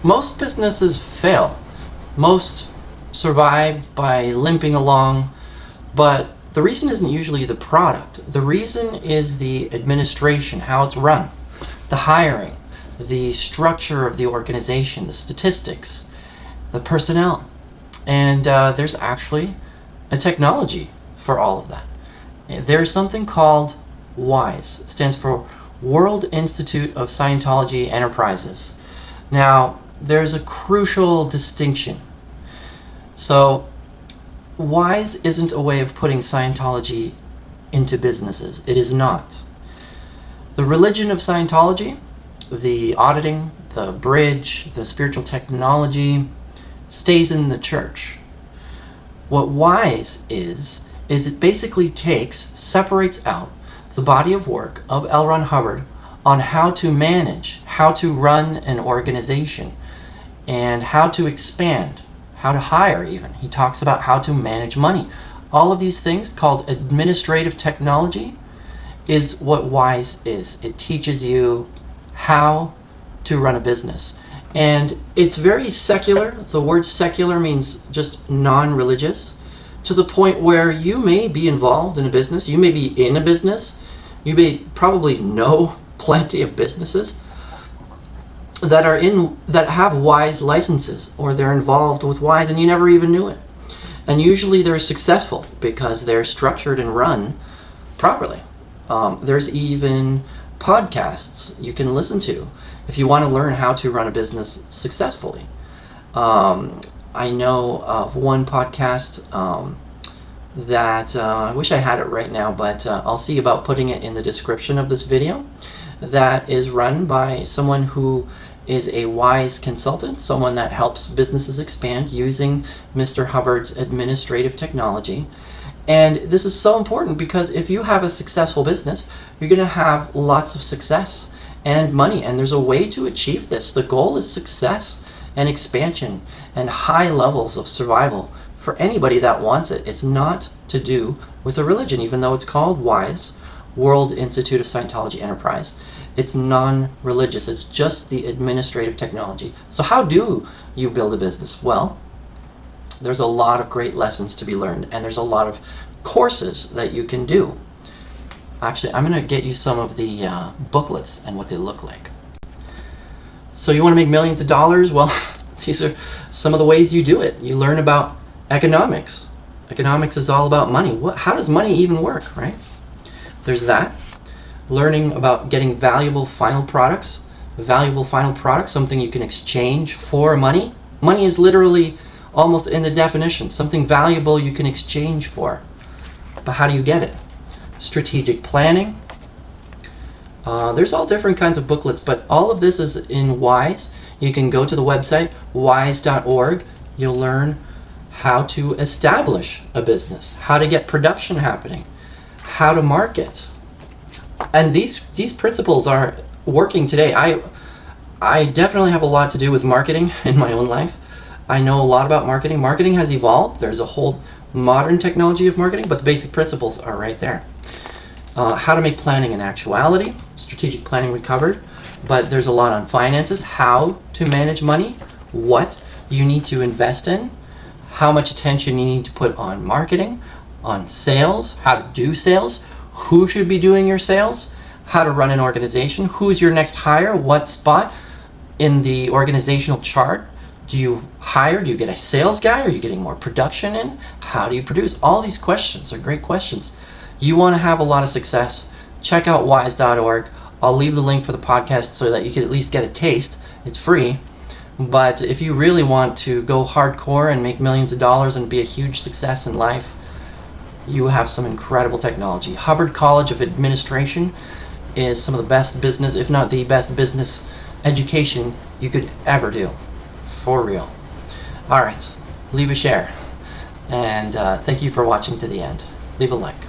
most businesses fail. Most survive by limping along, but the reason isn't usually the product. The reason is the administration, how it's run, the hiring, the structure of the organization, the statistics, the personnel. And there's actually a technology for all of that. There's something called WISE. It stands for World Institute of Scientology Enterprises. Now, there's a crucial distinction. So, WISE isn't a way of putting Scientology into businesses. It is not. The religion of Scientology, the auditing, the bridge, the spiritual technology, stays in the church. What WISE is it basically separates out the body of work of L. Ron Hubbard on how to manage, how to run an organization, and how to expand, how to hire even. He talks about how to manage money. All of these things called administrative technology is what WISE is. It teaches you how to run a business. And it's very secular. The word secular means just non-religious, to the point where you may be involved in a business, you may be in a business, you may probably know plenty of businesses that have WISE licenses, or they're involved with WISE and you never even knew it. And usually they're successful because they're structured and run properly. There's even podcasts you can listen to if you want to learn how to run a business successfully. I know of one podcast that I wish I had it right now, but I'll see about putting it in the description of this video, that is run by someone who is a WISE consultant, someone that helps businesses expand using Mr. Hubbard's administrative technology. And this is so important because if you have a successful business, you're going to have lots of success and money, and there's a way to achieve this. The goal is success and expansion and high levels of survival for anybody that wants it. It's not to do with a religion, even though it's called WISE, World Institute of Scientology Enterprise. It's non-religious. It's just the administrative technology. So how do you build a business? Well, there's a lot of great lessons to be learned, and there's a lot of courses that you can do. Actually, I'm going to get you some of the booklets and what they look like. So you want to make millions of dollars? Well, these are some of the ways you do it. You learn about economics. Economics is all about money. How does money even work, right? There's that. Learning about getting valuable final products. Valuable final products, something you can exchange for money. Money is literally almost in the definition, something valuable you can exchange for. But how do you get it? Strategic planning. There's all different kinds of booklets, but all of this is in WISE. You can go to the website, wise.org. You'll learn how to establish a business, how to get production happening, how to market. And these principles are working today. I definitely have a lot to do with marketing in my own life. I know a lot about marketing. Marketing has evolved. There's a whole modern technology of marketing, but the basic principles are right there. How to make planning an actuality. Strategic planning we covered, but there's a lot on finances, how to manage money, what you need to invest in, how much attention you need to put on marketing, on sales, how to do sales, who should be doing your sales, how to run an organization, who's your next hire, what spot in the organizational chart do you hire? Do you get a sales guy? Are you getting more production in? How do you produce? All these questions are great questions. You want to have a lot of success, check out wise.org. I'll leave the link for the podcast so that you can at least get a taste. It's free. But if you really want to go hardcore and make millions of dollars and be a huge success in life, you have some incredible technology. Hubbard College of Administration is some of the best business, if not the best business education you could ever do. For real. All right, leave a share. And thank you for watching to the end. Leave a like.